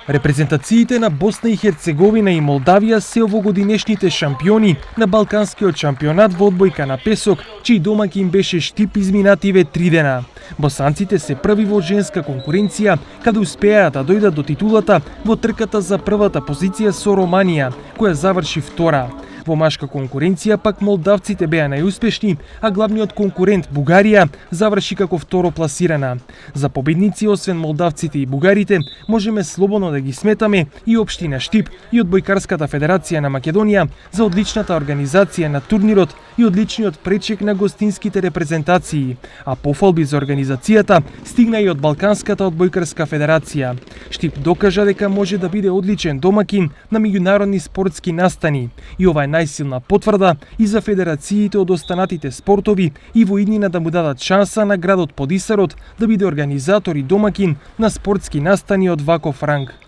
Репрезентациите на Босна и Херцеговина и Молдавија се овогодинешните шампиони на Балканскиот шампионат во одбојка на песок, чиј домаќин беше Штип изминативе 3 дена. Босанците се први во женска конкуренција, каде успеа да дојдат до титулата во трката за првата позиција со Романија, која заврши втора. Во машка конкуренција пак молдавците беа најуспешни, а главниот конкурент Бугарија заврши како второ пласирана. За победници освен молдавците и бугарите, можеме слободно да ги сметаме и општина Штип и одбојкарската федерација на Македонија за одличната организација на турнирот и одличниот пречек на гостинските репрезентации, а пофалби за организацијата стигна и од Балканската одбојкарска федерација. Штип докажа дека може да биде одличен домаќин на меѓународни спортски настани и ова е најсилна потврда и за федерациите од останатите спортови и во иднина да му дадат шанса на градот Подисарот да биде организатор и домаќин на спортски настани од ваков ранг.